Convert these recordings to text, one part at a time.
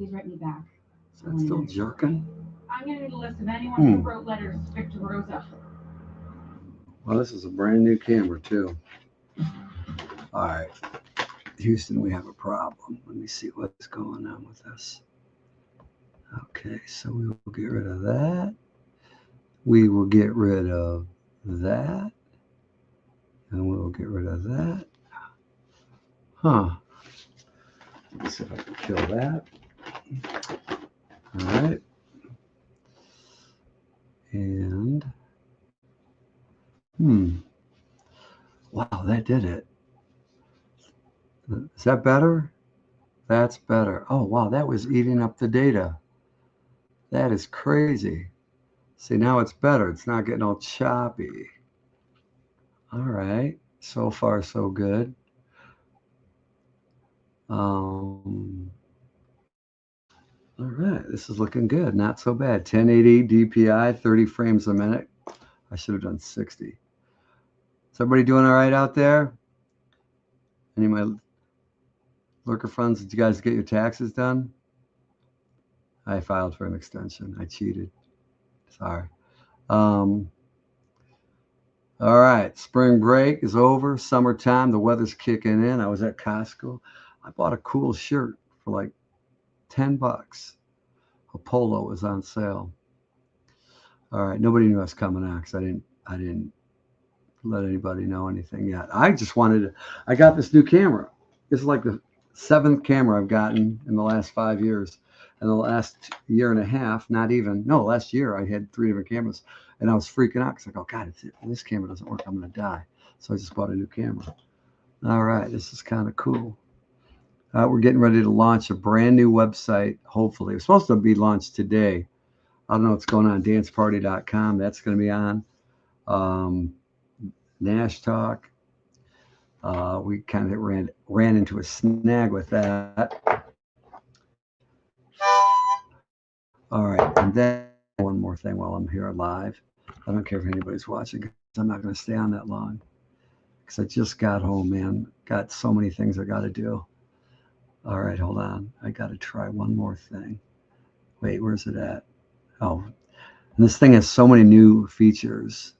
Please write me back. Is that still jerking? I'm going to need a list of anyone who wrote letters to Victor Rosa. Well, this is a brand new camera, too. All right. Houston, we have a problem. Let me see what's going on with this. Okay, so we will get rid of that. We will get rid of that. And we will get rid of that. Huh. Let's see if I can kill that. All right. And, wow, that did it. Is that better? That's better. Oh, wow, that was eating up the data. That is crazy. See, now it's better. It's not getting all choppy. All right. So far, so good. All right. This is looking good. Not so bad. 1080 DPI, 30 frames a minute. I should have done 60. Is everybody doing all right out there? Any of my lurker friends, did you guys get your taxes done? I filed for an extension. I cheated. Sorry. All right. Spring break is over. Summertime. The weather's kicking in. I was at Costco. I bought a cool shirt for like $10. A polo was on sale. All right. Nobody knew I was coming out because I didn't let anybody know anything yet. I just I got this new camera. This is like the 7th camera I've gotten in the last 5 years. And the last year and a half, last year I had 3 different cameras. And I was freaking out because I go, God, if this camera doesn't work, I'm going to die. So I just bought a new camera. All right, this is kind of cool. We're getting ready to launch a brand new website, hopefully. It's supposed to be launched today. I don't know what's going on, danceparty.com. That's going to be on. Nash Talk. We kind of ran into a snag with that. All right, and then one more thing while I'm here live. I don't care if anybody's watching because I'm not going to stay on that long because I just got home, man. Got so many things I got to do. All right, hold on. I got to try one more thing. Wait, where's it at? Oh, and this thing has so many new features.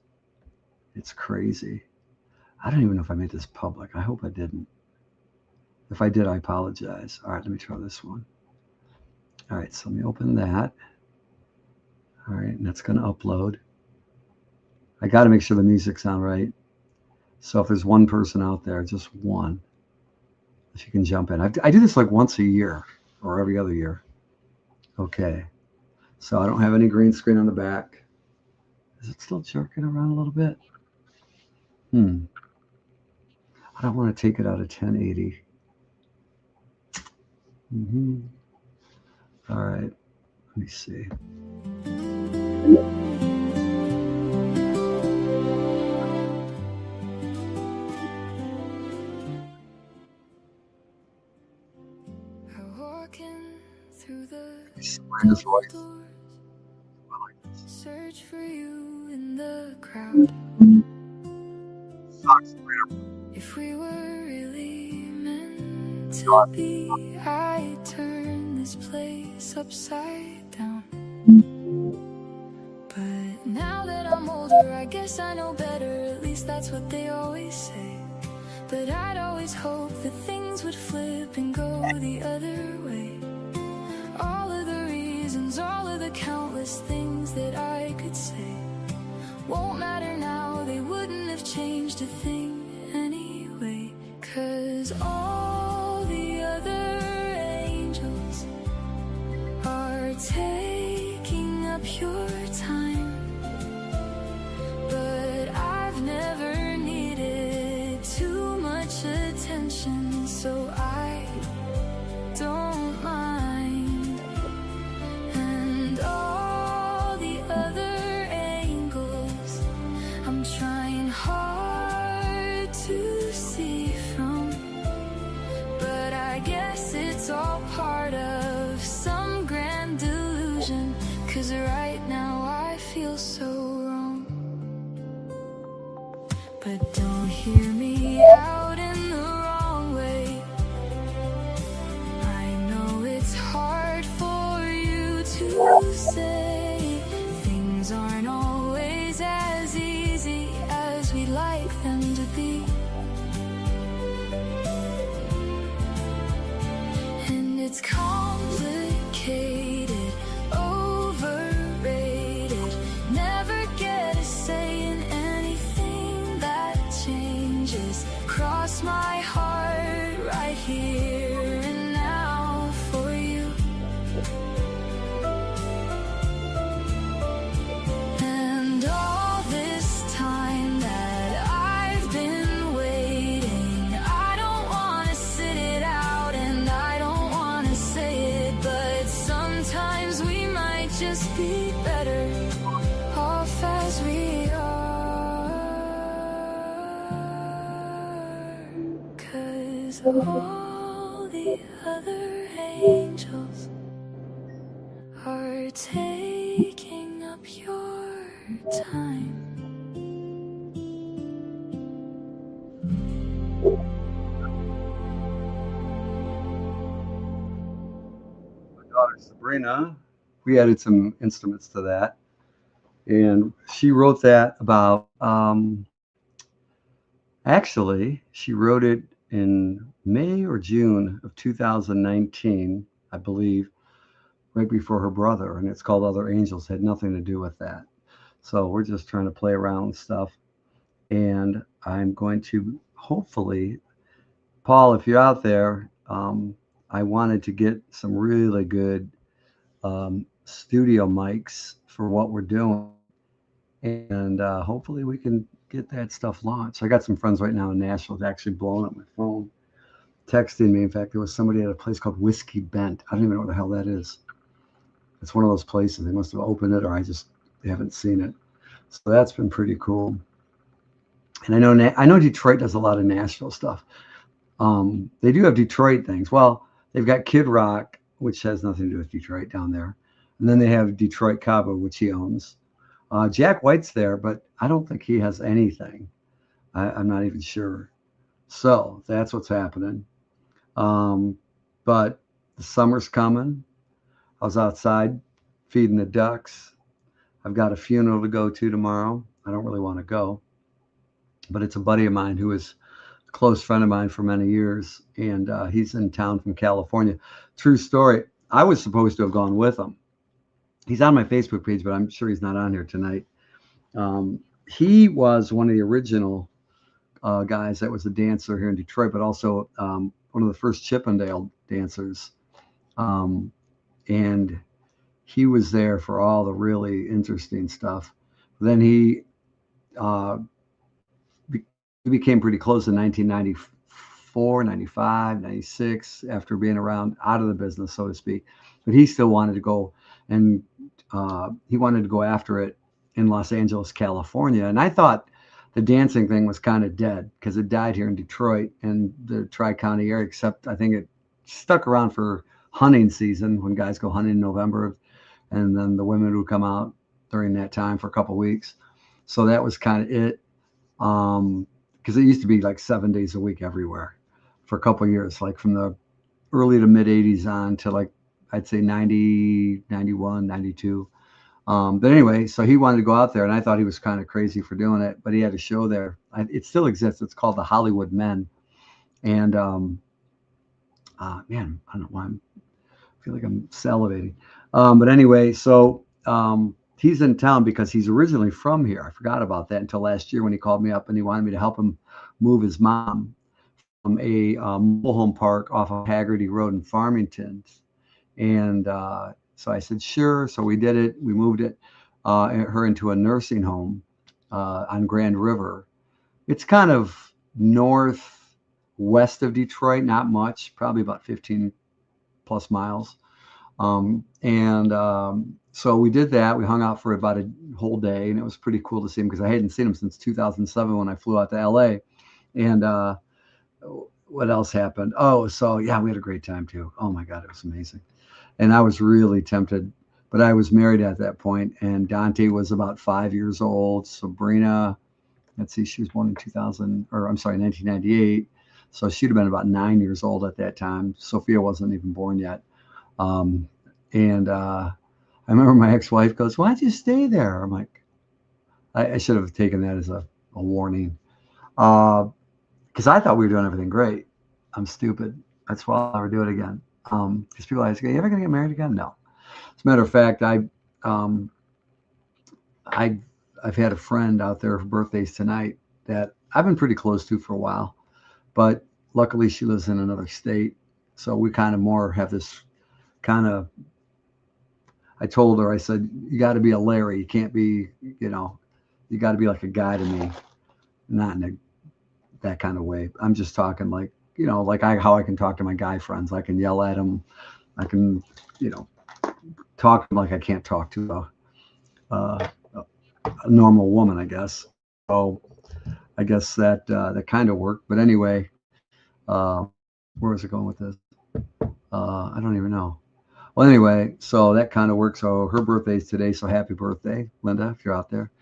It's crazy. I don't even know if I made this public. I hope I didn't. If I did, I apologize. All right, let me try this one. All right, so let me open that. All right, and that's going to upload. I got to make sure the music's on right. So if there's one person out there, just one, if you can jump in. I do this like once a year or every other year. Okay, so I don't have any green screen on the back. Is it still jerking around a little bit? I don't want to take it out of 1080. All right, let me see. Search for you in the crowd. If we were really meant to be, I'd turn this place upside down. But now that I'm older, I guess I know better. At least that's what they always say. But I'd always hope that things would flip and go the other way. All of the reasons, all of the countless things that I could say won't matter now, they wouldn't have changed a thing anyway. 'Cause all the other angels are taking up your time. But I've never needed too much attention, so I don't mind. And all the other angles I'm trying hard to see from, but I guess it's all part of some grand delusion. 'Cause right now I feel so wrong. But don't hear me out in the wrong way. I know it's hard for say things aren't always as easy as we'd like them to be. And it's complicated, overrated, never get a say in anything that changes. Cross my heart right here and now for you. And all this time that I've been waiting, I don't want to sit it out and I don't want to say it, but sometimes we might just be better off as we are. 'Cause all the other angels are taking up your time. My daughter Sabrina, we added some instruments to that, and she wrote that about actually she wrote it in May or June of 2019, I believe, right before her brother, and it's called Other Angels. Had nothing to do with that. So we're just trying to play around with stuff, and I'm going to hopefully, Paul, if you're out there, I wanted to get some really good studio mics for what we're doing, and hopefully we can get that stuff launched. I got some friends right now in Nashville that's actually blowing up my phone, texting me. In fact, there was somebody at a place called Whiskey Bent. I don't even know what the hell that is. It's one of those places. They must have opened it, or I just haven't seen it. So that's been pretty cool. And I know Detroit does a lot of Nashville stuff. They do have Detroit things. Well, they've got Kid Rock, which has nothing to do with Detroit down there. And then they have Detroit Cabo, which he owns. Jack White's there, but I don't think he has anything. I'm not even sure. So that's what's happening. But the summer's coming. I was outside feeding the ducks. I've got a funeral to go to tomorrow. I don't really want to go, but it's a buddy of mine who is a close friend of mine for many years, and he's in town from California. True story. I was supposed to have gone with him. He's on my Facebook page, but I'm sure he's not on here tonight. He was one of the original guys that was a dancer here in Detroit, but also one of the first Chippendale dancers. And he was there for all the really interesting stuff. Then he became pretty close in 1994, 95, 96, after being around out of the business, so to speak. But he still wanted to go, and he wanted to go after it in Los Angeles, California. And I thought the dancing thing was kind of dead because it died here in Detroit and the Tri-County area, except I think it stuck around for hunting season when guys go hunting in November, and then the women would come out during that time for a couple of weeks. So that was kind of it, because it used to be like 7 days a week everywhere for a couple of years, like from the early to mid 80s on to like I'd say 90, 91, 92. But anyway, so he wanted to go out there, and I thought he was kind of crazy for doing it, but he had a show there. It still exists. It's called the Hollywood Men. And man, I don't know why I feel like I'm salivating. But anyway, so he's in town because he's originally from here. I forgot about that until last year when he called me up and he wanted me to help him move his mom from a mobile home park off of Haggerty Road in Farmington. And so I said, sure. So we did it. We moved her into a nursing home on Grand River. It's kind of northwest of Detroit, not much, probably about 15 plus miles. So we did that. We hung out for about a whole day, and it was pretty cool to see him because I hadn't seen him since 2007 when I flew out to LA. And what else happened? Oh, so yeah, we had a great time too. Oh my God, it was amazing. And I was really tempted, but I was married at that point, and Dante was about 5 years old. Sabrina, let's see, she was born in 1998. So she'd have been about 9 years old at that time. Sophia wasn't even born yet. I remember my ex-wife goes, "Why'd you stay there?" I'm like, I should have taken that as a warning. Because I thought we were doing everything great. I'm stupid. That's why I'll never do it again. Because people ask, "Are you ever going to get married again?" No. As a matter of fact, um, I, I've had a friend out there for birthdays tonight that I've been pretty close to for a while, but luckily she lives in another state, so we kind of more have this kind of. I told her, I said, "You got to be a Larry. You can't be, you got to be like a guy to me, not in that kind of way. I'm just talking like, like how I can talk to my guy friends. I can yell at them. I can, you know, talk to them like I can't talk to a normal woman, I guess. So I guess that kind of worked. But anyway, uh, where was it going with this? I don't even know. Well, anyway, so that kind of works. So her birthday's today. So happy birthday, Linda, if you're out there.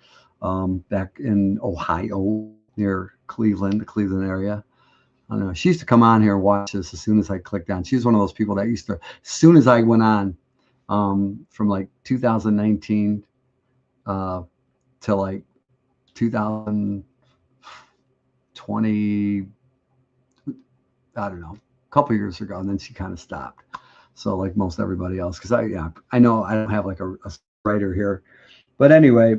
Back in Ohio, near Cleveland, the Cleveland area. I don't know. She used to come on here and watch this as soon as I clicked on. She's one of those people that used to, as soon as I went on, from like 2019 till like 2020, I don't know, a couple years ago, and then she kind of stopped. So like most everybody else, because I know I don't have like a writer here, but anyway,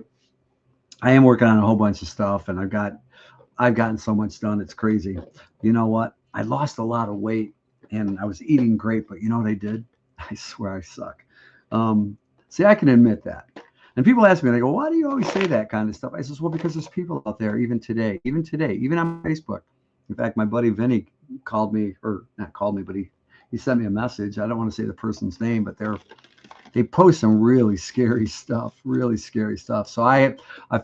I am working on a whole bunch of stuff, and I've gotten so much done. It's crazy. You know what? I lost a lot of weight, and I was eating great, but you know what I did? I swear I suck. See, I can admit that. And people ask me, they go, "Why do you always say that kind of stuff?" I says, "Well, because there's people out there, even today, even on Facebook." In fact, my buddy Vinny called me, or not called me, but he sent me a message. I don't want to say the person's name, but they post some really scary stuff. So I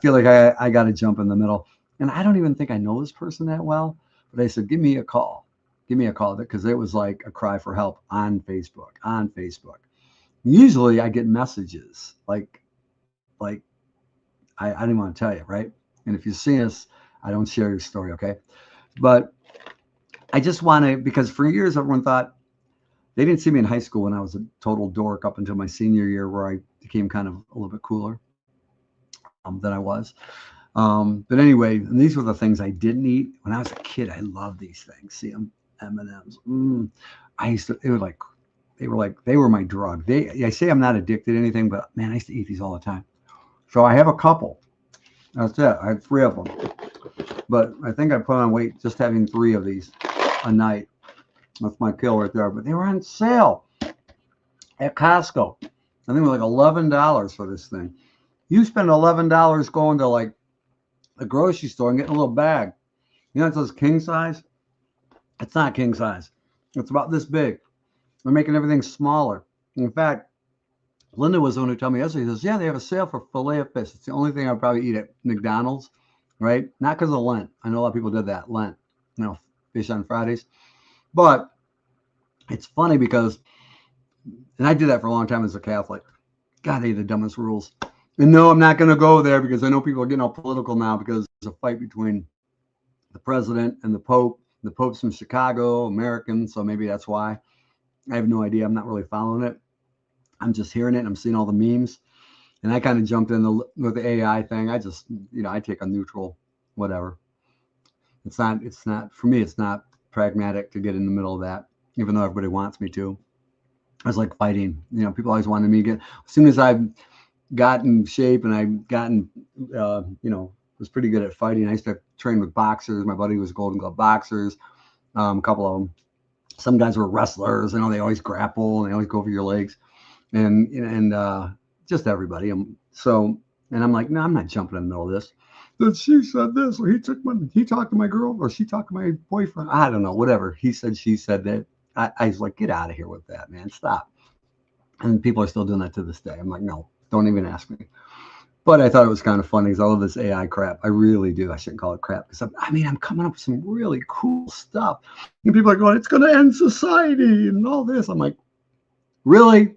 feel like I got to jump in the middle. And I don't even think I know this person that well, but I said, give me a call, because it was like a cry for help on Facebook. Usually I get messages like I didn't want to tell you, right? And if you see us, I don't share your story, okay? But I just want to, because for years everyone thought, they didn't see me in high school when I was a total dork up until my senior year, where I became kind of a little bit cooler than I was. But anyway, and these were the things I didn't eat when I was a kid. I loved these things. See them, M&Ms. I used to. It was like they were my drug. I say I'm not addicted to anything, but man, I used to eat these all the time. So I have a couple. That's it. I have 3 of them. But I think I put on weight just having 3 of these a night. That's my kill right there. But they were on sale at Costco. I think it was like $11 for this thing. You spend $11 going to like a grocery store and getting a little bag. You know, it says king size. It's not king size. It's about this big. They're making everything smaller. In fact, Linda was the one who told me yesterday. She says, "Yeah, they have a sale for filet of fish. It's the only thing I'll probably eat at McDonald's, right? Not because of Lent. I know a lot of people did that, Lent, fish on Fridays. But it's funny because, and I did that for a long time as a Catholic. God, they had the dumbest rules. And no, I'm not going to go there because I know people are getting all political now because there's a fight between the president and the Pope. The Pope's from Chicago, American, so maybe that's why. I have no idea. I'm not really following it. I'm just hearing it. And I'm seeing all the memes. And I kind of jumped in with the AI thing. I just, I take a neutral, whatever. It's not, for me, it's not pragmatic to get in the middle of that, even though everybody wants me to. I was like fighting. People always wanted me to get, as soon as I've gotten shape and I've gotten, was pretty good at fighting. I used to train with boxers. My buddy was Golden Glove boxers, a couple of them. Some guys were wrestlers. They always grapple and they always go over your legs, and just everybody. And I'm like, no, I'm not jumping in the middle of this. Then she said this, or he talked to my girl, or she talked to my boyfriend. I don't know, whatever. He said, she said that. I was like, get out of here with that, man. Stop. And people are still doing that to this day. I'm like, no, don't even ask me. But I thought it was kind of funny because I love this AI crap. I really do. I shouldn't call it crap because I'm coming up with some really cool stuff. And people are going, it's going to end society and all this. I'm like, really?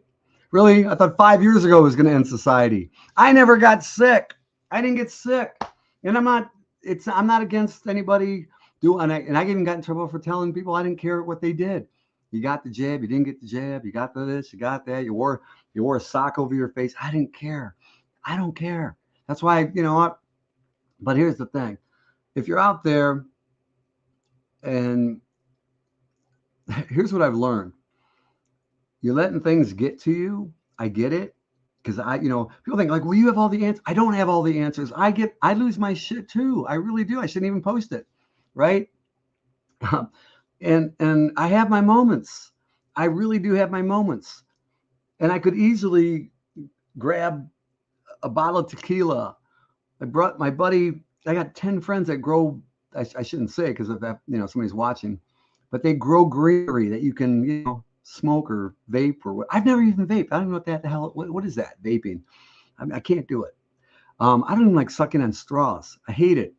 Really? I thought 5 years ago it was going to end society. I never got sick. I didn't get sick. And I'm not against anybody doing, and I even got in trouble for telling people I didn't care what they did. You got the jab, you didn't get the jab, you got this, you got that, you wore a sock over your face. I didn't care. I don't care. That's why, you know what? But here's the thing. If you're out there, and here's what I've learned. You're letting things get to you. I get it. Because people think like, well, you have all the answers. I don't have all the answers. I lose my shit too. I really do. I shouldn't even post it. Right. And I have my moments. I really do have my moments. And I could easily grab a bottle of tequila. I brought my buddy. I got 10 friends that grow. I shouldn't say because if that, somebody's watching, but they grow greenery that you can, smoke or vape or what. I've never even vaped. I don't know what the hell. What is that? Vaping. I can't do it. I don't even like sucking on straws. I hate it.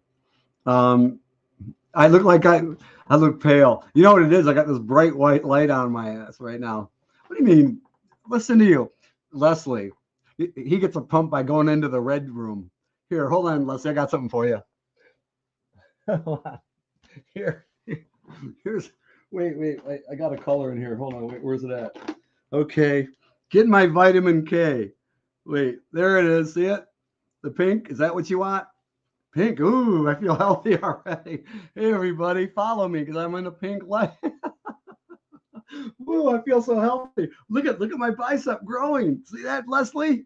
I look like I look pale. You know what it is? I got this bright white light on my ass right now. What do you mean? Listen to you, Leslie. He gets a pump by going into the red room. Here, hold on, Leslie. I got something for you. Hold on. Here's. Wait. I got a color in here. Hold on. Wait, where's it at? Okay. Getting my vitamin K. Wait, there it is. See it? The pink. Is that what you want? Pink. Ooh, I feel healthy already. Hey, everybody, follow me because I'm in the pink light. Ooh, I feel so healthy. Look at my bicep growing. See that, Leslie?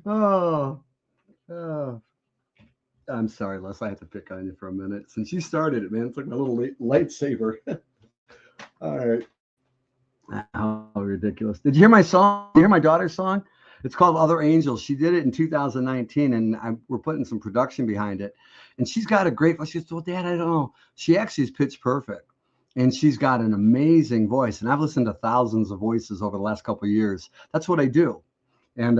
Oh. I'm sorry, Les. I have to pick on you for a minute. Since you started it, man, it's like my little lightsaber. All right. How ridiculous. Did you hear my song? Did you hear my daughter's song? It's called Other Angels. She did it in 2019, and we're putting some production behind it. And she's got a great voice. She goes, well, Dad, I don't know. She actually is pitch perfect. And she's got an amazing voice. And I've listened to thousands of voices over the last couple of years. That's what I do. And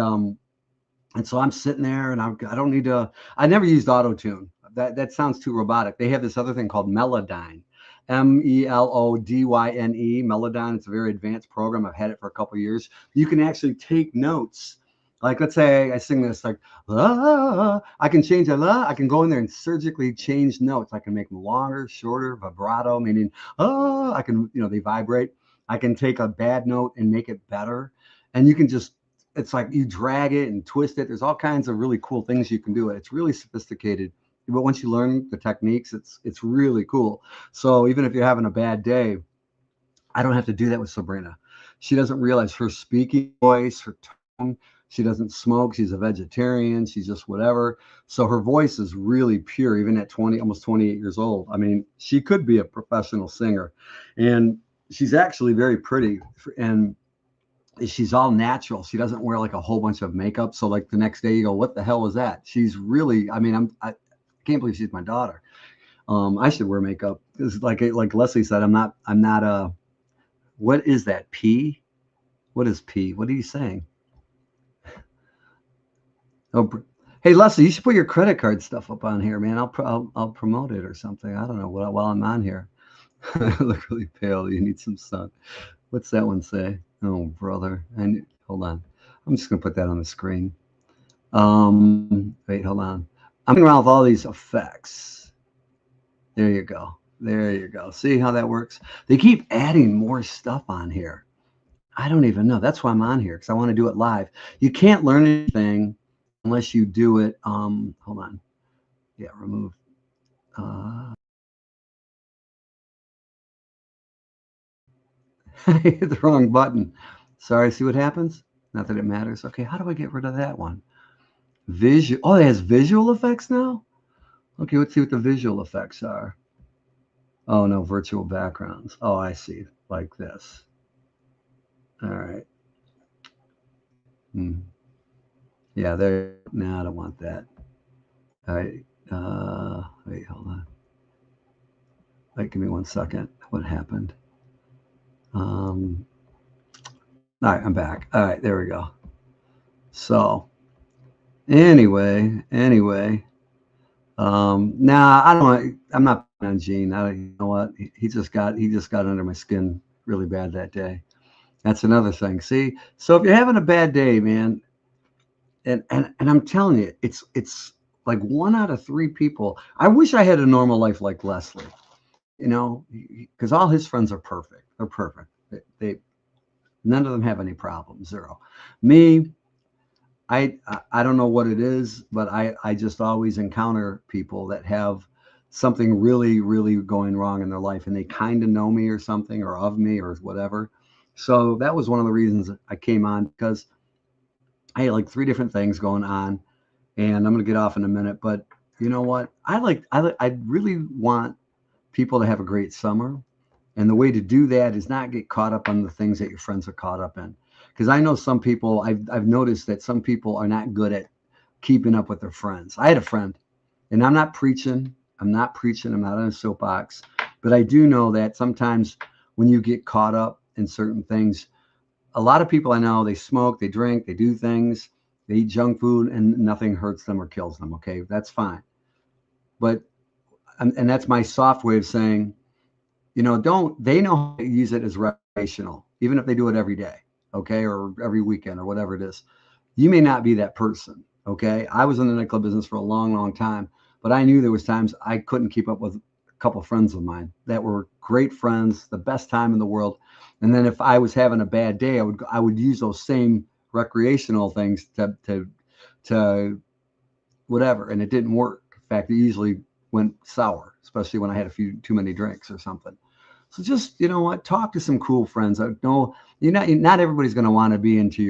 so I'm sitting there and I don't need to, I never used auto-tune. That sounds too robotic. They have this other thing called Melodyne, Melodyne, Melodyne. It's a very advanced program. I've had it for a couple of years. You can actually take notes. Like, let's say I sing this like, ah, I can change it. I can go in there and surgically change notes. I can make them longer, shorter, vibrato, meaning, I can, they vibrate. I can take a bad note and make it better. And you can just, it's like you drag it and twist it. There's all kinds of really cool things you can do. It's really sophisticated. But once you learn the techniques, it's really cool. So even if you're having a bad day, I don't have to do that with Sabrina. She doesn't realize her speaking voice, her tone. She doesn't smoke. She's a vegetarian. She's just whatever. So her voice is really pure, even at almost 28 years old. I mean, she could be a professional singer. And she's actually very pretty. And she's all natural. She doesn't wear like a whole bunch of makeup. So like the next day you go, what the hell was that? She's really, I can't believe she's my daughter. I should wear makeup. It's like Leslie said, I'm not what is that? P? What is P? What are you saying? Oh, hey Leslie, you should put your credit card stuff up on here, man. I'll promote it or something. I don't know while I'm on here. I look really pale. You need some sun. What's that one say? Oh, brother. Hold on. I'm just going to put that on the screen. Wait, hold on. I'm going around with all these effects. There you go. There you go. See how that works? They keep adding more stuff on here. I don't even know. That's why I'm on here, because I want to do it live. You can't learn anything unless you do it. Hold on. Yeah, remove. I hit the wrong button. Sorry, see what happens? Not that it matters. Okay, how do I get rid of that one? Visual. Oh, it has visual effects now? Okay, let's see what the visual effects are. Oh, no, virtual backgrounds. Oh, I see. Like this. All right. Yeah, there. No, I don't want that. All right. Wait, hold on. Wait, give me 1 second. What happened? All right, I'm back. All right, there we go. So anyway, nah, I don't want, I'm not on Gene. You know what? He just got under my skin really bad that day. That's another thing. See, so if you're having a bad day, man, and I'm telling you, it's like 1 out of 3 people. I wish I had a normal life like Leslie. you know, because all his friends are perfect. They're perfect. They none of them have any problems. Zero. Me, I don't know what it is, but I just always encounter people that have something really, really going wrong in their life, and they kind of know me or something, or of me or whatever. So that was one of the reasons I came on, because I had like 3 different things going on, and I'm gonna get off in a minute. But you know what? I really want people to have a great summer. And the way to do that is not get caught up on the things that your friends are caught up in. Because I know some people, I've noticed that some people are not good at keeping up with their friends. I had a friend, and I'm not preaching. I'm not preaching. I'm not on a soapbox. But I do know that sometimes when you get caught up in certain things, a lot of people I know, they smoke, they drink, they do things, they eat junk food, and nothing hurts them or kills them. Okay, that's fine. But, and that's my soft way of saying, you know, don't they know how to use it as recreational, even if they do it every day, okay, or every weekend or whatever it is. You may not be that person, okay. I was in the nightclub business for a long, long time, but I knew there was times I couldn't keep up with a couple of friends of mine that were great friends, the best time in the world. And then if I was having a bad day, I would use those same recreational things to whatever, and it didn't work. In fact, it usually went sour, especially when I had a few too many drinks or something. So just, you know what, talk to some cool friends. I know not everybody's going to want to be into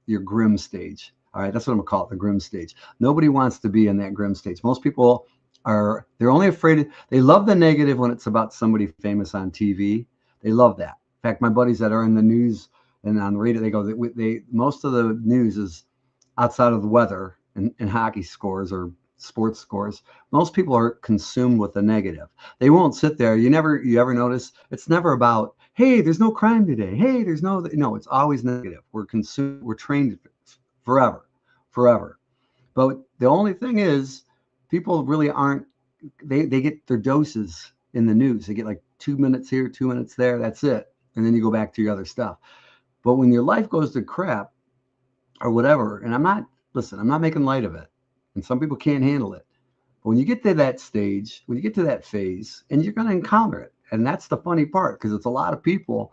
your grim stage. All right, that's what I'm gonna call it, the grim stage. Nobody wants to be in that grim stage. Most people they're only afraid. They love the negative when it's about somebody famous on TV. They love that. In fact, my buddies that are in the news and on the radio, they go, they most of the news is outside of the weather and hockey scores or sports scores. Most people are consumed with the negative. They won't sit there. You ever notice it's never about, hey, there's no crime today. Hey, there's no, it's always negative. We're trained forever. But the only thing is, people really aren't, they get their doses in the news. They get like 2 minutes here, 2 minutes there. That's it. And then you go back to your other stuff. But when your life goes to crap or whatever, and I'm not making light of it. And some people can't handle it. But when you get to that stage, when you get to that phase, and you're going to encounter it. And that's the funny part, because it's a lot of people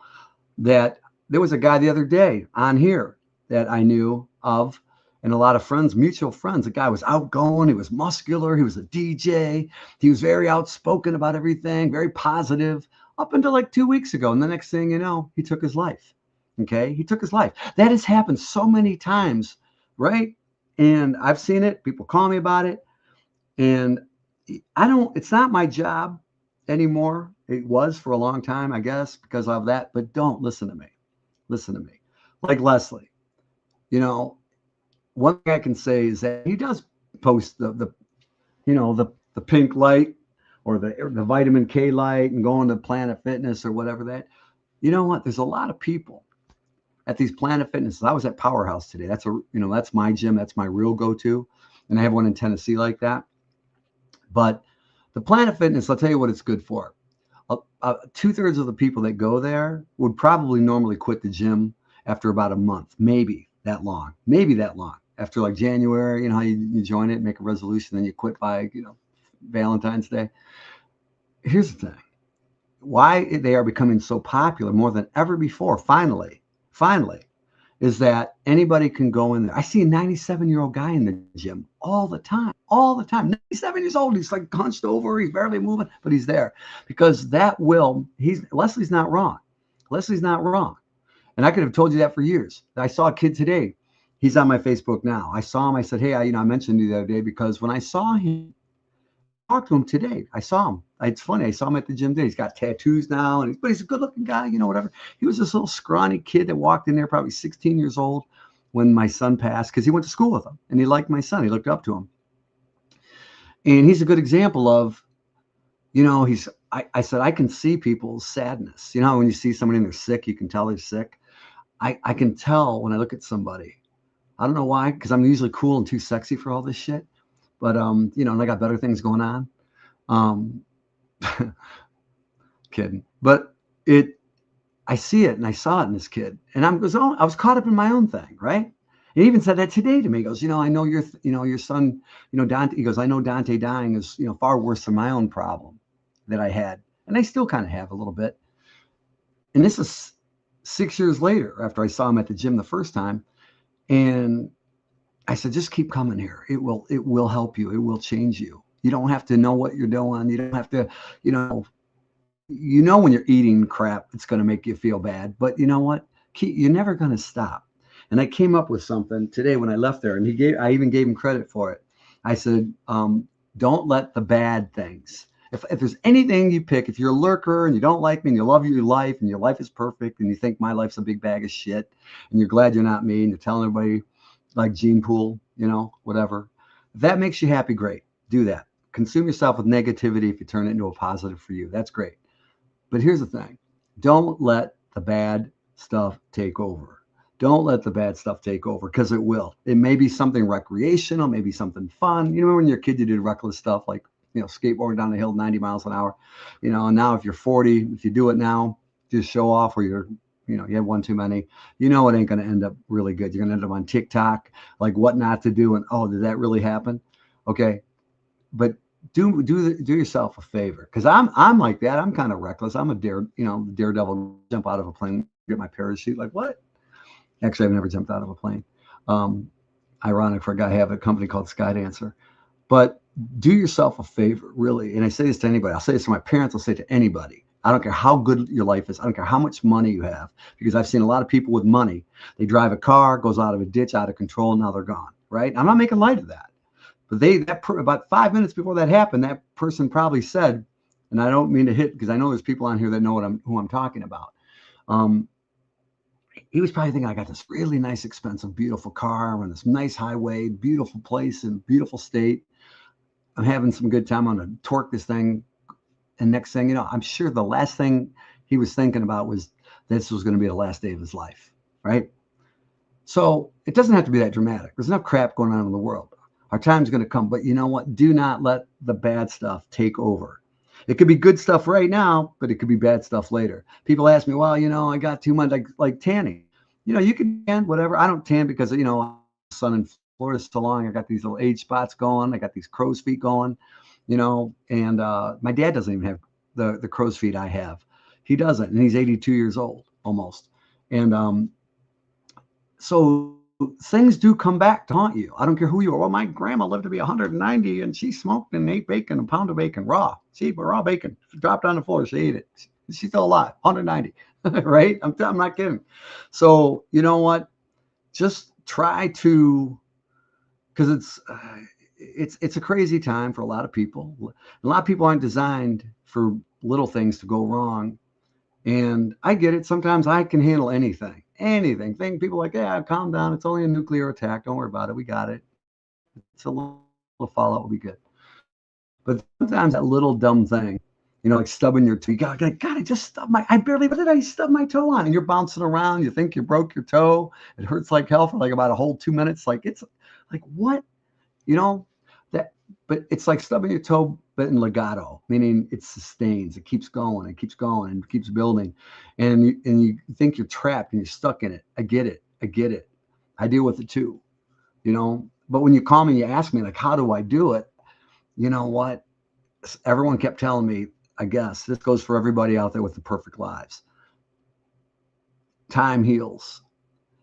that, there was a guy the other day on here that I knew of, and a lot of friends, mutual friends. The guy was outgoing. He was muscular. He was a DJ. He was very outspoken about everything, very positive, up until like 2 weeks ago. And the next thing you know, he took his life. Okay. He took his life. That has happened so many times, right? And I've seen it. People call me about it. And it's not my job anymore. It was for a long time, I guess, because of that. But don't listen to me. Listen to me. Like Leslie, you know, one thing I can say is that he does post the pink light or the vitamin K light and going to Planet Fitness or whatever that. You know what? There's a lot of people at these Planet Fitnesses. I was at Powerhouse today. That's my gym. That's my real go-to. And I have one in Tennessee like that. But the Planet Fitness, I'll tell you what it's good for. 2/3 of the people that go there would probably normally quit the gym after about a month, maybe that long. After like January, you know how you join it, make a resolution, then you quit by, Valentine's Day. Here's the thing. Why they are becoming so popular more than ever before, finally, is that anybody can go in there. I see a 97-year-old guy in the gym all the time. 97 years old. He's like hunched over. He's barely moving, but he's there because Leslie's not wrong. And I could have told you that for years. I saw a kid today. He's on my Facebook now. I saw him. I said, hey, I mentioned you the other day because when I saw him, I talked to him today. I saw him. It's funny. I saw him at the gym today. He's got tattoos now, but he's a good-looking guy, whatever. He was this little scrawny kid that walked in there, probably 16 years old, when my son passed, because he went to school with him, and he liked my son. He looked up to him. And he's a good example of, I said, I can see people's sadness. You know, when you see somebody and they're sick, you can tell they're sick. I can tell when I look at somebody. I don't know why, because I'm usually cool and too sexy for all this shit. But, and I got better things going on. Kidding. But I see it, and I saw it in this kid. And I was caught up in my own thing, right? He even said that today to me. He goes, I know your son, Dante. He goes, I know Dante dying is, far worse than my own problem that I had. And I still kind of have a little bit. And this is 6 years later after I saw him at the gym the first time. And I said, just keep coming here. It will help you. It will change you. You don't have to know what you're doing. You don't have to, when you're eating crap, it's going to make you feel bad. But you know what? You're never going to stop. And I came up with something today when I left there, and I even gave him credit for it. I said, don't let the bad things. If there's anything you pick, if you're a lurker and you don't like me and you love your life and your life is perfect and you think my life's a big bag of shit and you're glad you're not me and you're telling everybody like Gene Pool, whatever. If that makes you happy, great. Do that. Consume yourself with negativity if you turn it into a positive for you. That's great. But here's the thing. Don't let the bad stuff take over. Don't let the bad stuff take over, because it will. It may be something recreational, maybe something fun. You know, when you're a kid, you did reckless stuff like, skateboarding down the hill 90 miles an hour. And now if you're 40, if you do it now, just show off, or you had one too many, it ain't going to end up really good. You're going to end up on TikTok, like what not to do. And, oh, did that really happen? Okay. But do yourself a favor. Cause I'm like that. I'm kind of reckless. I'm a daredevil, jump out of a plane, get my parachute. Like what? Actually, I've never jumped out of a plane. Ironic for a guy I have a company called Skydancer. But do yourself a favor, really. And I say this to anybody. I'll say this to my parents. I'll say it to anybody. I don't care how good your life is. I don't care how much money you have, because I've seen a lot of people with money. They drive a car, goes out of a ditch, out of control, and now they're gone, right? I'm not making light of that. But about 5 minutes before that happened, that person probably said, and I don't mean to hit, because I know there's people on here that know who I'm talking about. He was probably thinking, I got this really nice, expensive, beautiful car on this nice highway, beautiful place in beautiful state. I'm having some good time. I'm going to torque this thing. And next thing I'm sure the last thing he was thinking about was this was going to be the last day of his life, right? So it doesn't have to be that dramatic. There's enough crap going on in the world. Our time's going to come. But you know what? Do not let the bad stuff take over. It could be good stuff right now, but it could be bad stuff later. People ask me, well, I got too much, like tanning. You can tan, whatever. I don't tan because, sun in Florida so long. I got these little age spots going. I got these crow's feet going, and my dad doesn't even have the crow's feet I have. He doesn't, and he's 82 years old almost. And so things do come back to haunt you. I don't care who you are. Well, my grandma lived to be 190 and she smoked and ate bacon, a pound of bacon, raw. She ate raw bacon. She dropped on the floor. She ate it. She's still alive, 190, right? I'm not kidding. So you know what? Just try to, because it's a crazy time for a lot of people. A lot of people aren't designed for little things to go wrong. And I get it. Sometimes I can handle anything. People like, yeah, calm down. It's only a nuclear attack. Don't worry about it. We got it. It's a little fallout will be good. But sometimes that little dumb thing, like stubbing your toe. God, I just stubbed what did I stub my toe on? And you're bouncing around. You think you broke your toe. It hurts like hell for like about a whole 2 minutes. Like it's like, what? But it's like stubbing your toe, but in legato, meaning it sustains, it keeps going, and keeps building. And you think you're trapped and you're stuck in it. I get it. I deal with it too, but when you call me and you ask me, like, how do I do it? You know what? Everyone kept telling me, I guess this goes for everybody out there with the perfect lives. Time heals.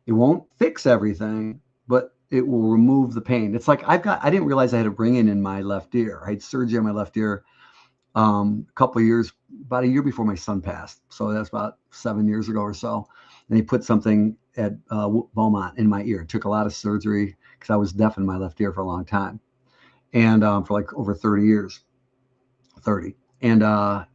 It won't fix everything, but it will remove the pain. It's like I didn't realize I had a ring in my left ear. I had surgery on my left ear a couple of years, about a year before my son passed. So that's about 7 years ago or so. And he put something at Beaumont in my ear. It took a lot of surgery because I was deaf in my left ear for a long time. And for like over 30 years. And I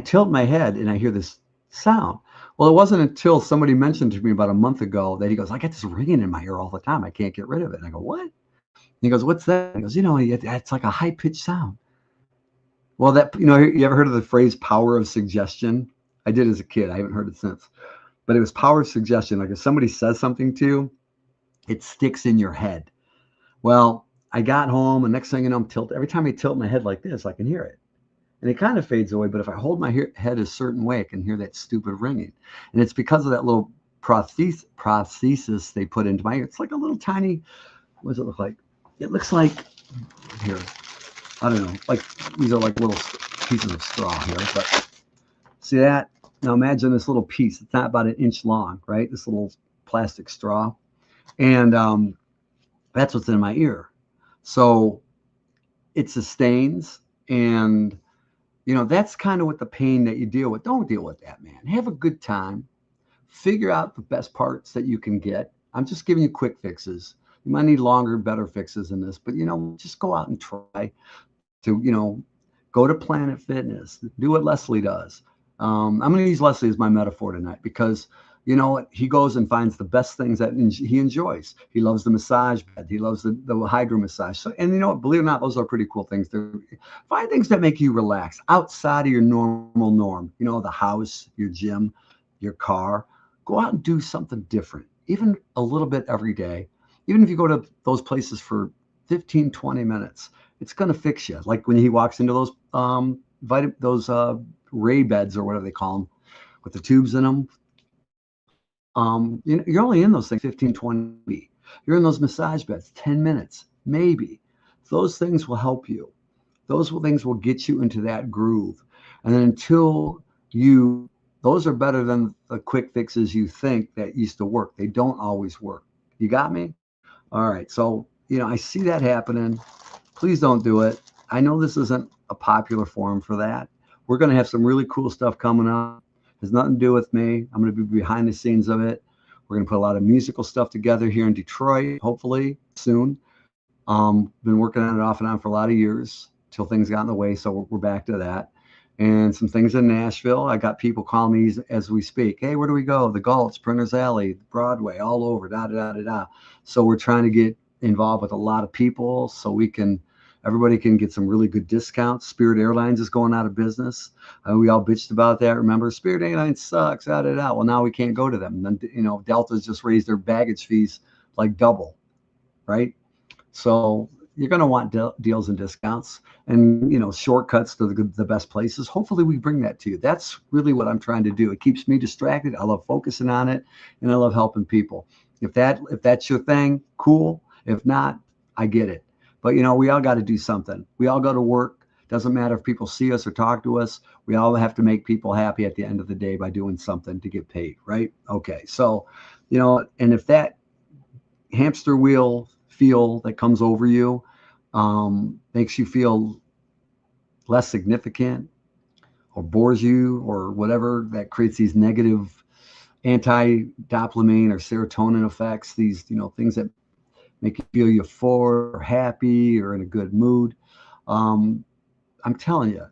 tilt my head and I hear this sound. Well, it wasn't until somebody mentioned to me about a month ago that he goes, I get this ringing in my ear all the time. I can't get rid of it. And I go, what? And he goes, what's that? He goes, it's like a high pitched sound. Well, you ever heard of the phrase power of suggestion? I did as a kid. I haven't heard it since. But it was power of suggestion. Like if somebody says something to you, it sticks in your head. Well, I got home and next thing you know, I'm tilted. Every time I tilt my head like this, I can hear it. And it kind of fades away. But if I hold my head a certain way, I can hear that stupid ringing. And it's because of that little prosthesis they put into my ear. It's like a little tiny, what does it look like? It looks like, here, I don't know, like these are like little pieces of straw here, but see that? Now imagine this little piece. It's not about an inch long, right? This little plastic straw. And that's what's in my ear. So it sustains, and that's kind of what the pain that you deal with. Don't deal with that, man. Have a good time. Figure out the best parts that you can get. I'm just giving you quick fixes. You might need longer, better fixes than this, but just go out and try to, go to Planet Fitness, do what Leslie does. I'm going to use Leslie as my metaphor tonight because you know what? He goes and finds the best things that he enjoys. He loves the massage bed. He loves the hydro massage. So, and you know what? Believe it or not, those are pretty cool things. Find things that make you relax outside of your normal norm. The house, your gym, your car. Go out and do something different, even a little bit every day. Even if you go to those places for 15, 20 minutes, it's going to fix you. Like when he walks into those Ray beds or whatever they call them with the tubes in them. You're only in those things 15, 20. You're in those massage beds 10 minutes, maybe. Those things will help you. Those things will get you into that groove. And then those are better than the quick fixes you think that used to work. They don't always work. You got me? All right. So, I see that happening. Please don't do it. I know this isn't a popular forum for that. We're going to have some really cool stuff coming up. Has nothing to do with me. I'm going to be behind the scenes of it. We're going to put a lot of musical stuff together here in Detroit, hopefully soon. Been working on it off and on for a lot of years till things got in the way. So we're back to that. And some things in Nashville. I got people calling me as we speak. Hey, where do we go? The Gulch, Printers Alley, Broadway, all over, da. So we're trying to get involved with a lot of people so everybody can get some really good discounts. Spirit Airlines is going out of business. We all bitched about that. Remember, Spirit Airlines sucks. Well, now we can't go to them. And then, Delta's just raised their baggage fees like double, right? So you're going to want deals and discounts and, shortcuts to the best places. Hopefully we bring that to you. That's really what I'm trying to do. It keeps me distracted. I love focusing on it, and I love helping people. If that's your thing, cool. If not, I get it. But, we all got to do something. We all go to work. Doesn't matter if people see us or talk to us. We all have to make people happy at the end of the day by doing something to get paid, right? Okay. So, and if that hamster wheel feel that comes over you makes you feel less significant or bores you or whatever, that creates these negative anti-dopamine or serotonin effects, these, things that make you feel euphoric or happy or in a good mood. I'm telling you,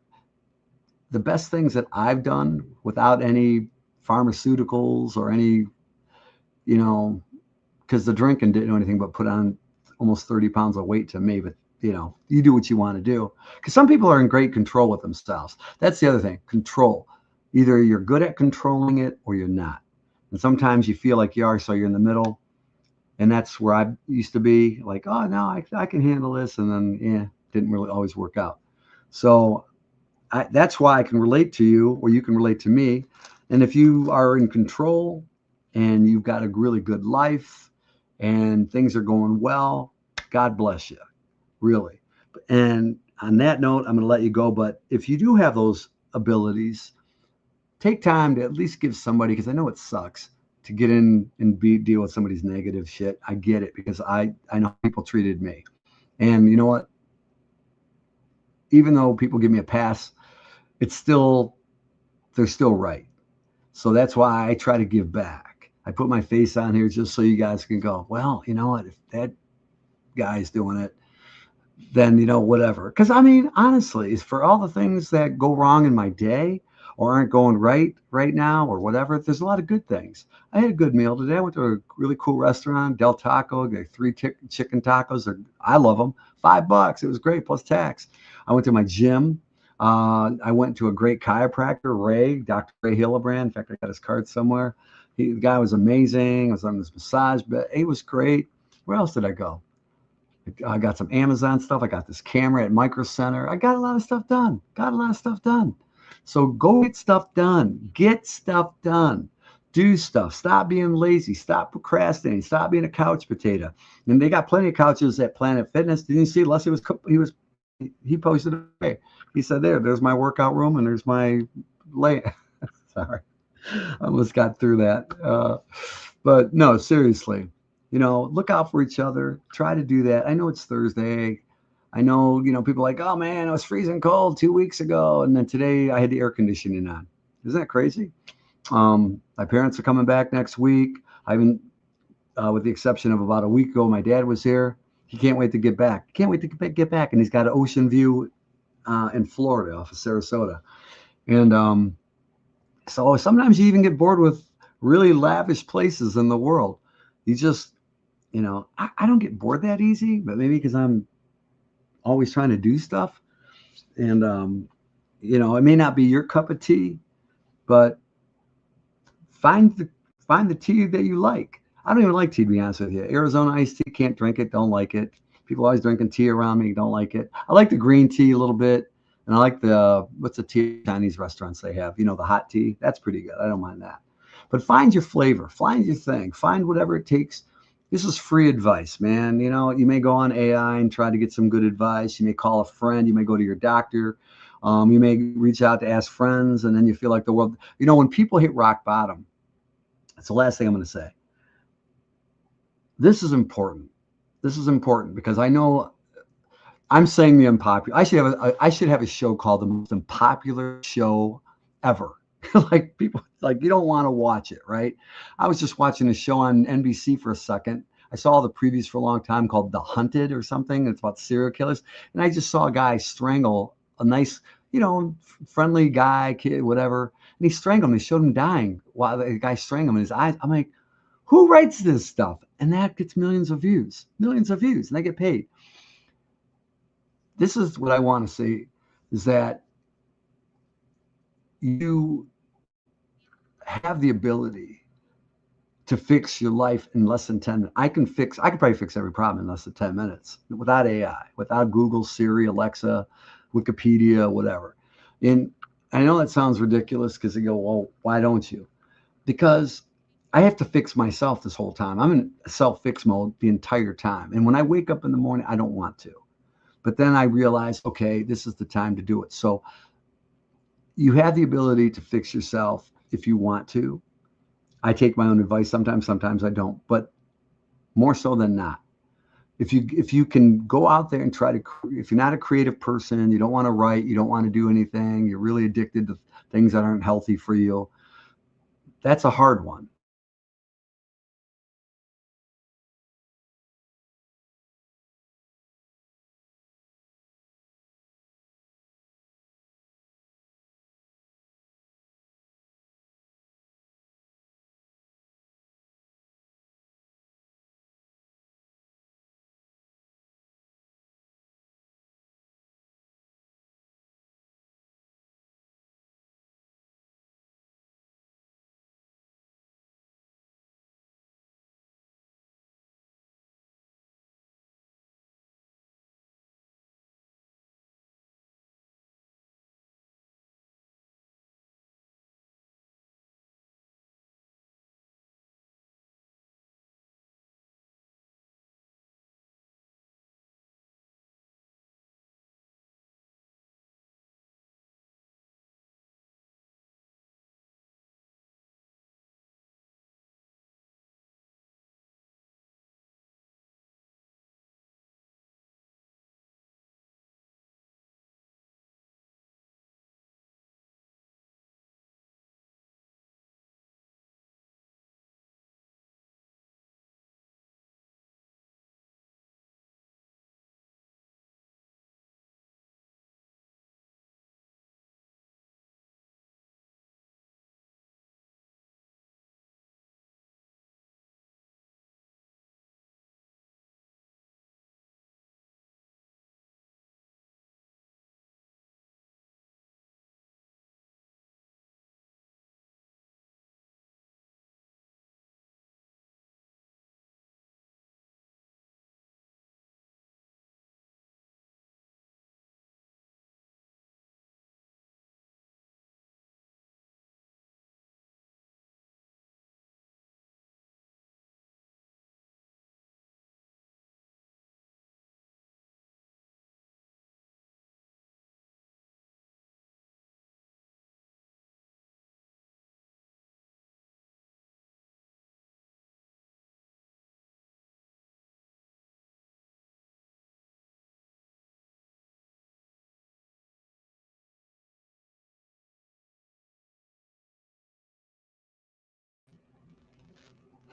the best things that I've done without any pharmaceuticals or any, because the drinking didn't do anything but put on almost 30 pounds of weight to me. But, you do what you want to do. Because some people are in great control with themselves. That's the other thing, control. Either you're good at controlling it or you're not. And sometimes you feel like you are, so you're in the middle. And that's where I used to be like, oh, no, I can handle this. And then, didn't really always work out. So that's why I can relate to you, or you can relate to me. And if you are in control and you've got a really good life and things are going well, God bless you, really. And on that note, I'm going to let you go. But if you do have those abilities, take time to at least give somebody, because I know it sucks to get in and deal with somebody's negative shit. I get it, because I know people treated me. And you know what? Even though people give me a pass, they're still right. So that's why I try to give back. I put my face on here just so you guys can go, well, you know what? If that guy's doing it, then, whatever. Because, honestly, for all the things that go wrong in my day or aren't going right now or whatever, there's a lot of good things. I had a good meal today. I went to a really cool restaurant, Del Taco, got 3 chicken tacos. I love them. $5. It was great, plus tax. I went to my gym. I went to a great chiropractor, Dr. Ray Hillebrand. In fact, I got his card somewhere. The guy was amazing. I was on this massage bed. It was great. Where else did I go? I got some Amazon stuff. I got this camera at Micro Center. I got a lot of stuff done. So go get stuff done. Get stuff done. Do stuff. Stop being lazy. Stop procrastinating. Stop being a couch potato. And they got plenty of couches at Planet Fitness. Didn't you see Leslie he was He posted it away. He said, there's my workout room and there's my lay. Sorry, I almost got through that. But no, seriously, look out for each other. Try to do that. I know it's Thursday. I know, people are like, oh man, it was freezing cold 2 weeks ago. And then today I had the air conditioning on. Isn't that crazy? My parents are coming back next week. I haven't, with the exception of about a week ago, my dad was here. He can't wait to get back. He can't wait to get back. And he's got an ocean view in Florida off of Sarasota. And so sometimes you even get bored with really lavish places in the world. You just, I don't get bored that easy, but maybe because I'm always trying to do stuff. And, it may not be your cup of tea, but find the tea that you like. I don't even like tea, to be honest with you. Arizona iced tea, can't drink it, don't like it. People always drinking tea around me, don't like it. I like the green tea a little bit. And I like what's the tea Chinese restaurants they have? The hot tea. That's pretty good. I don't mind that. But find your flavor, find your thing, find whatever it takes. This is free advice, man. You may go on AI and try to get some good advice. You may call a friend. You may go to your doctor. You may reach out to ask friends, and then you feel like the world. When people hit rock bottom, that's the last thing I'm going to say. This is important. This is important because I know I'm saying the unpopular. I should have a show called the most unpopular show ever. Like people, like you don't want to watch it, right? I was just watching a show on NBC for a second. I saw all the previews for a long time called The Hunted or something. It's about serial killers, and I just saw a guy strangle a nice, friendly guy, kid, whatever, and he strangled him. They showed him dying while the guy strangled him in his eyes. I'm like, who writes this stuff? And that gets millions of views, and they get paid. This is what I want to say is that you have the ability to fix your life in less than 10 minutes. I could probably fix every problem in less than 10 minutes without AI, without Google, Siri, Alexa, Wikipedia, whatever. And I know that sounds ridiculous because they go, well, why don't you? Because I have to fix myself this whole time. I'm in self-fix mode the entire time. And when I wake up in the morning, I don't want to. But then I realize, okay, this is the time to do it. So you have the ability to fix yourself if you want to. I take my own advice sometimes I don't, but more so than not. If you can go out there and try to, if you're not a creative person, you don't want to write, you don't want to do anything, you're really addicted to things that aren't healthy for you, that's a hard one.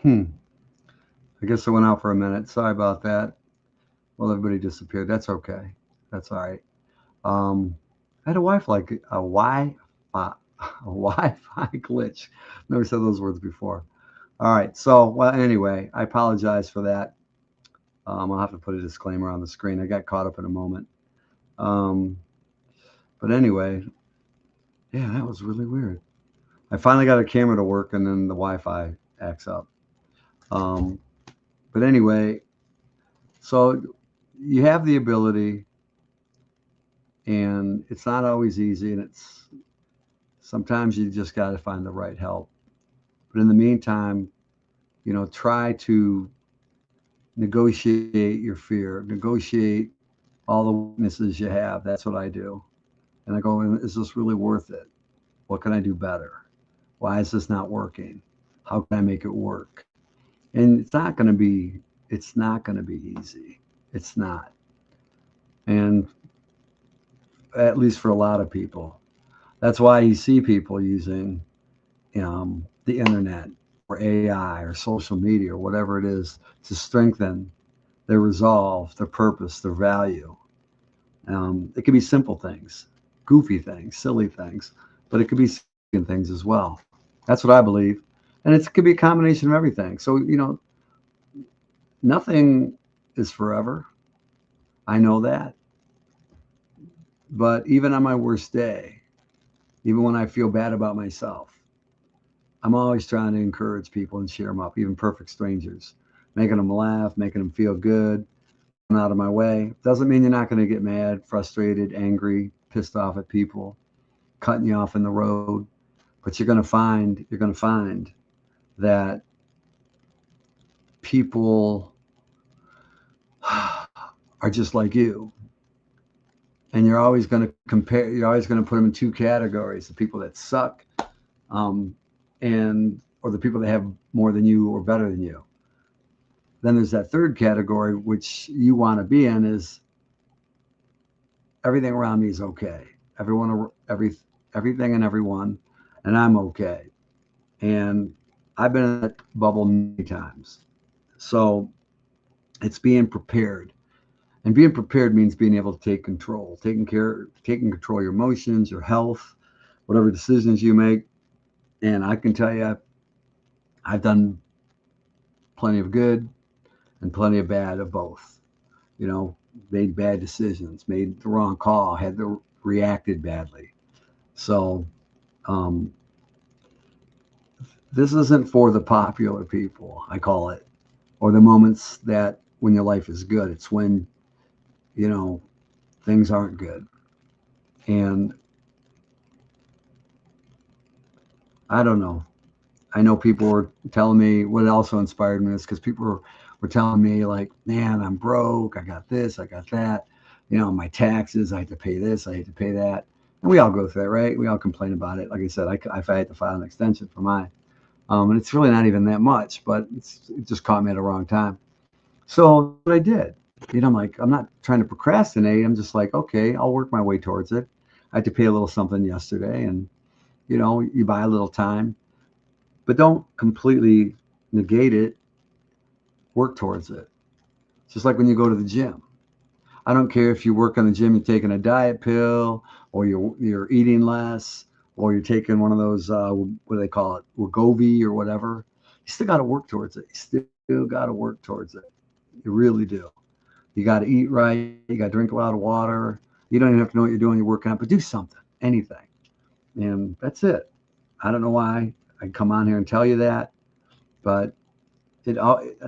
I guess I went out for a minute. Sorry about that. Well, everybody disappeared. That's okay. That's all right. I had a Wi-Fi glitch. Never said those words before. All right. So, well, anyway, I apologize for that. I'll have to put a disclaimer on the screen. I got caught up in a moment. But anyway, yeah, that was really weird. I finally got a camera to work, and then the Wi-Fi acts up. But anyway, so you have the ability, and it's not always easy, and sometimes you just got to find the right help. But in the meantime, try to negotiate your fear, negotiate all the weaknesses you have. That's what I do. And I go, is this really worth it? What can I do better? Why is this not working? How can I make it work? And it's not going to be easy. It's not. And at least for a lot of people. That's why you see people using the internet or AI or social media or whatever it is to strengthen their resolve, their purpose, their value. It could be simple things, goofy things, silly things, but it could be significant things as well. That's what I believe. And it could be a combination of everything. So, nothing is forever. I know that. But even on my worst day, even when I feel bad about myself, I'm always trying to encourage people and cheer them up, even perfect strangers, making them laugh, making them feel good, out of my way. Doesn't mean you're not going to get mad, frustrated, angry, pissed off at people, cutting you off in the road. But you're going to find that people are just like you. And you're always going to put them in two categories: the people that suck, or the people that have more than you or better than you. Then there's that third category, which you want to be in, is everything around me is okay. Everything and everyone, and I'm okay. And I've been in that bubble many times. So it's being prepared. And being prepared means being able to take control, taking control of your emotions, your health, whatever decisions you make. And I can tell you, I've done plenty of good and plenty of bad of both. Made bad decisions, made the wrong call, reacted badly. So this isn't for the popular people, I call it, or the moments that when your life is good. It's when, things aren't good. And I don't know. I know people were telling me, what also inspired me is because people were telling me, like, man, I'm broke. I got this, I got that. My taxes, I had to pay this, I had to pay that. And we all go through that, right? We all complain about it. Like I said, I had to file an extension for mine. And it's really not even that much, but it just caught me at a wrong time. So what I did, I'm like, I'm not trying to procrastinate. I'm just like, okay, I'll work my way towards it. I had to pay a little something yesterday, and, you buy a little time, but don't completely negate it. Work towards it. It's just like when you go to the gym. I don't care if you work on the gym, you're taking a diet pill, or you're eating less, or you're taking one of those, what do they call it, Wegovy or whatever. You still got to work towards it. You still got to work towards it. You really do. You got to eat right. You got to drink a lot of water. You don't even have to know what you're doing. You're working out, but do something, anything. And that's it. I don't know why I come on here and tell you that, but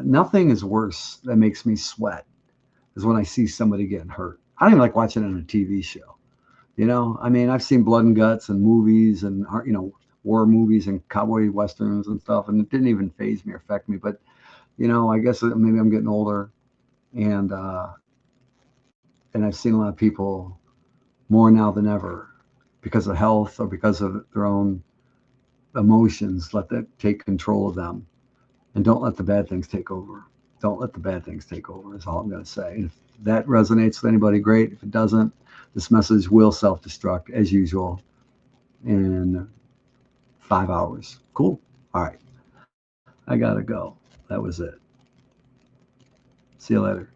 nothing is worse that makes me sweat is when I see somebody getting hurt. I don't even like watching it on a TV show. I've seen blood and guts and movies and, war movies and cowboy westerns and stuff, and it didn't even faze me or affect me. But, I guess maybe I'm getting older, and I've seen a lot of people more now than ever because of health or because of their own emotions. Let that take control of them, and don't let the bad things take over. Don't let the bad things take over is all I'm going to say. And if that resonates with anybody, great. If it doesn't, this message will self-destruct as usual in 5 hours. Cool. All right. I got to go. That was it. See you later.